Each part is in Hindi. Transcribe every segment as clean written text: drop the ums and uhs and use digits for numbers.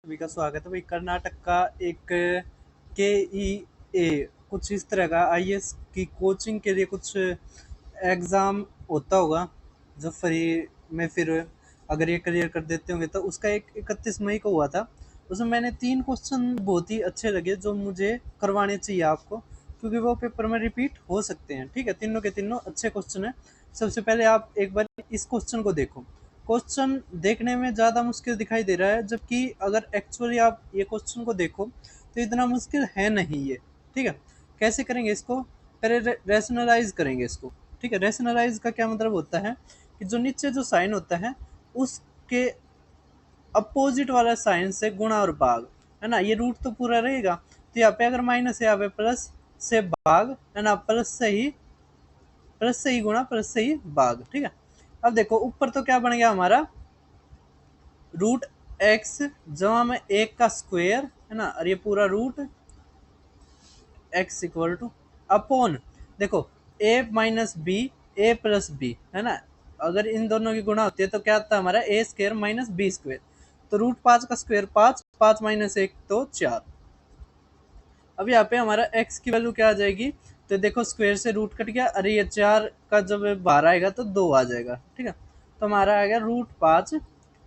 सभी का स्वागत है भाई। कर्नाटक का एक के ई ए कुछ इस तरह का आईएएस की कोचिंग के लिए कुछ एग्ज़ाम होता होगा जो फ्री में, फिर अगर ये क्लियर कर देते होंगे तो उसका एक 31 मई को हुआ था। उसमें मैंने 3 क्वेश्चन बहुत ही अच्छे लगे जो मुझे करवाने चाहिए आपको, क्योंकि वो पेपर में रिपीट हो सकते हैं। ठीक है, तीनों के तीनों अच्छे क्वेश्चन हैं। सबसे पहले आप एक बार इस क्वेश्चन को देखो। क्वेश्चन देखने में ज़्यादा मुश्किल दिखाई दे रहा है, जबकि अगर एक्चुअली आप ये क्वेश्चन को देखो तो इतना मुश्किल है नहीं ये। ठीक है, कैसे करेंगे इसको? पहले रैशनलाइज करेंगे इसको। ठीक है, रैशनलाइज का क्या मतलब होता है कि जो नीचे जो साइन होता है उसके अपोजिट वाला साइन से गुणा और भाग, है ना। ये रूट तो पूरा रहेगा, तो यहाँ पे अगर माइनस है यहाँ पे प्लस से भाग, है ना। प्लस से ही गुणा, प्लस से ही भाग। ठीक है, अब देखो ऊपर तो क्या बन गया हमारा, रूट एक्स जमा में एक का स्क्वायर, है ना। और ये पूरा root X equal to upon, देखो A minus B, A plus B, है ना। अगर इन दोनों की गुणा होती है तो क्या आता है हमारा ए स्क्वायर माइनस बी स्क्वायर। तो रूट 5 का स्क्वायर 5, 5 माइनस 1 तो 4। अब यहाँ पे हमारा x की वैल्यू क्या आ जाएगी, तो देखो स्क्वायर से रूट कट गया, अरे ये 4 का जब बाहर आएगा तो 2 आ जाएगा। ठीक है, तो हमारा आ गया रूट 5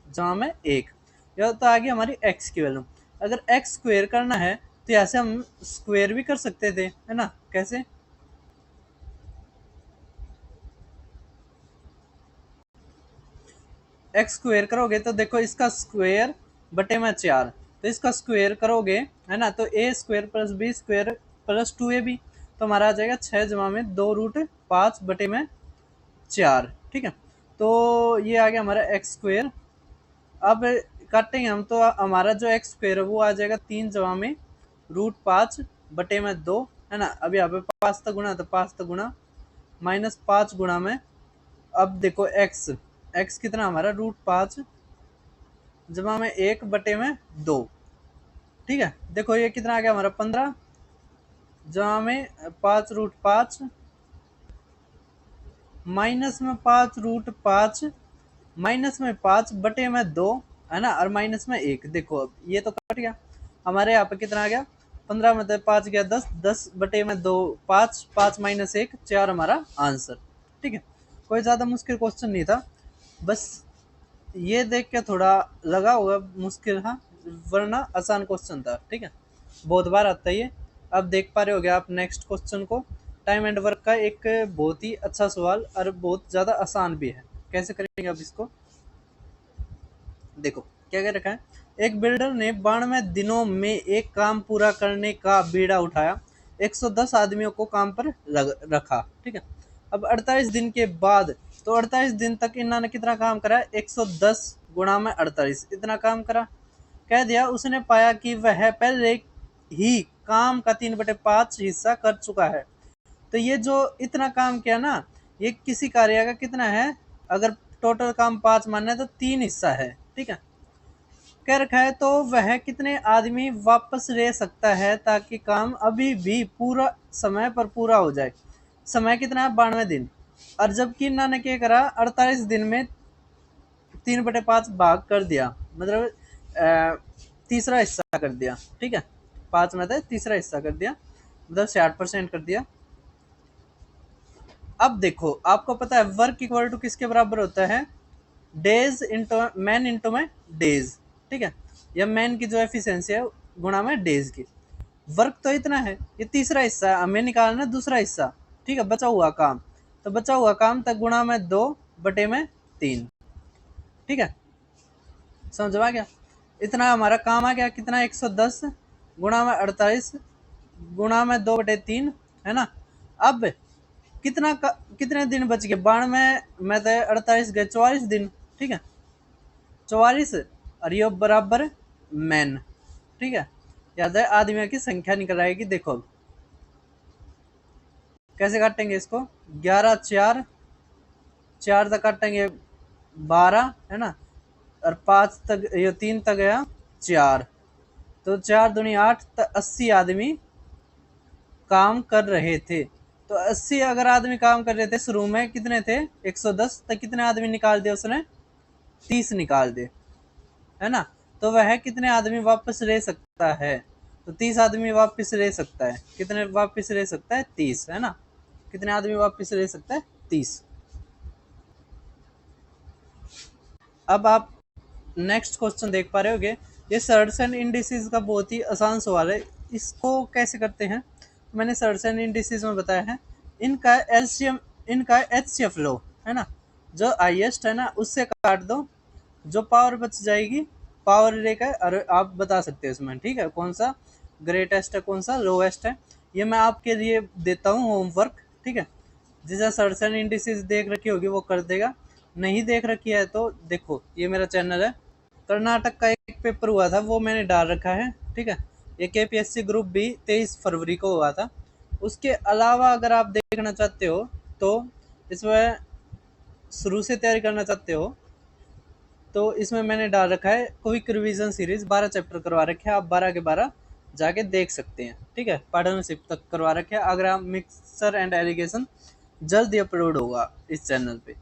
जहाँ में 1। यह तो आ गई हमारी x की वैल्यू। अगर x स्क्वायर करना है तो यहाँ से हम स्क्वायर भी कर सकते थे, है ना। कैसे? एक्स स्क्वायर करोगे तो देखो इसका स्क्वायर बटे में 4, तो इसका स्क्वायर करोगे, है ना, तो a square plus b square plus 2ab, तो हमारा आ जाएगा 6 जमा में 2 रूट 5 बटे में 4। ठीक है, तो ये आ गया हमारा एक्स स्क्वायर। अब काटेंगे हम तो हमारा जो एक्स स्क्वायर है वो आ जाएगा 3 जमा में रूट 5 बटे में 2, है ना। अब यहाँ पे 5 तक गुणा, तो 5 तक गुणा माइनस 5 गुणा में, अब देखो एक्स, एक्स कितना हमारा रूट 5 जमा में 1 बटे में 2। ठीक है, देखो ये कितना आ गया हमारा 15 जमा में 5 रूट 5 माइनस में 5 रूट 5 माइनस में 5 बटे में 2, है ना, और माइनस में 1। देखो अब ये तो कट गया हमारे, यहाँ पे कितना आ गया 15 में 5 गया 10, 10 बटे में 2 5, 5 माइनस 1 4 हमारा आंसर। ठीक है, कोई ज़्यादा मुश्किल क्वेश्चन नहीं था, बस ये देख के थोड़ा लगा होगा मुश्किल, हाँ, वरना आसान क्वेश्चन था। ठीक है, बहुत बार आता है ये। अब देख पा रहे हो गया आप नेक्स्ट क्वेश्चन को। टाइम एंड वर्क का एक बहुत ही अच्छा सवाल और बहुत ज़्यादा आसान भी है। कैसे करेंगे अब इसको देखो। क्या क्या रखा है, एक बिल्डर ने 92 दिनों में एक काम पूरा करने का बीड़ा उठाया, 110 आदमियों को काम पर रखा। ठीक है, अब 48 दिन के बाद, तो 48 दिन तक इन्होंने कितना काम करा, 110 गुणा में 48 इतना काम करा। कह दिया उसने पाया कि वह पहले ही काम का 3/5 हिस्सा कर चुका है। तो ये जो इतना काम किया ना, ये किसी कार्य का कितना है, अगर टोटल काम 5 मानना है तो 3 हिस्सा है। ठीक है, कह रखा है तो वह कितने आदमी वापस ले सकता है ताकि काम अभी भी पूरा समय पर पूरा हो जाए। समय कितना है, 92 दिन। और जबकि इन्होंने क्या करा, 48 दिन में 3/5 भाग कर दिया, मतलब तीसरा हिस्सा कर दिया। ठीक है, 5 में से तीसरा हिस्सा कर दिया, मतलब 60% कर दिया। अब देखो आपको पता है वर्क इक्वल टू किसके बराबर होता है, डेज इंटू मैन इंटू में डेज। ठीक है, या मैन की जो एफिशिएंसी है गुणा में डेज की। वर्क तो इतना है, ये तीसरा हिस्सा है, हमें निकालना है दूसरा हिस्सा। ठीक है, बचा हुआ काम, तो बचा हुआ काम तक गुणा में 2 बटे में 3। ठीक है, समझ में आ गया। इतना हमारा काम आ गया कितना, 110 गुणा में 48 गुणा में 2/3, है ना। अब कितने दिन बच गए, 92 में तो 48 गए, 44 दिन। ठीक है, 44 और ये बराबर मैन। ठीक है, याद है आदमियों की संख्या निकल आएगी। देखो कैसे काटेंगे इसको, 11 4 4 तक काटेंगे 12, है ना, और 5 तक, ये 3 तक गया 4, तो 4 दूनी 8, तो 80 आदमी काम कर रहे थे। तो 80 अगर आदमी काम कर रहे थे, शुरू में कितने थे 110, तो कितने आदमी निकाल दिए उसने, 30 निकाल दिए, है ना। तो वह कितने आदमी वापस ले सकता है? तो 30 आदमी वापस ले सकता है। कितने वापस ले सकता है? 30, है ना। कितने आदमी वापस ले सकता है? 30। अब आप नेक्स्ट क्वेश्चन देख पा रहे होगे, ये सर्ट्स एंड इंडिसेस का बहुत ही आसान सवाल है। इसको कैसे करते हैं? मैंने सर्ट्स एंड इंडिसेस में बताया है, इनका एलसीएम, इनका एचसीएफ लो, है ना। जो हाईएस्ट है ना उससे काट दो, जो पावर बच जाएगी पावर लेकर, और आप बता सकते हो इसमें, ठीक है, कौन सा ग्रेटेस्ट है कौन सा लोएस्ट है। ये मैं आपके लिए देता हूँ होमवर्क, ठीक है। जिसे सर्च एंड इंडिसेस देख रखी होगी वो कर देगा, नहीं देख रखी है तो देखो ये मेरा चैनल है। कर्नाटक का एक पेपर हुआ था वो मैंने डाल रखा है, ठीक है। ये केपीएससी ग्रुप भी 23 फरवरी को हुआ था। उसके अलावा अगर आप देखना चाहते हो तो इसमें शुरू से तैयारी करना चाहते हो तो इसमें मैंने डाल रखा है क्विक रिवीजन सीरीज, 12 चैप्टर करवा रखे हैं, आप 12 के 12 जाके देख सकते हैं, ठीक है। पार्टनरशिप तक करवा रखे हैं। अगर आप मिक्सर एंड एलिगेशन जल्द ही अपलोड होगा इस चैनल पे।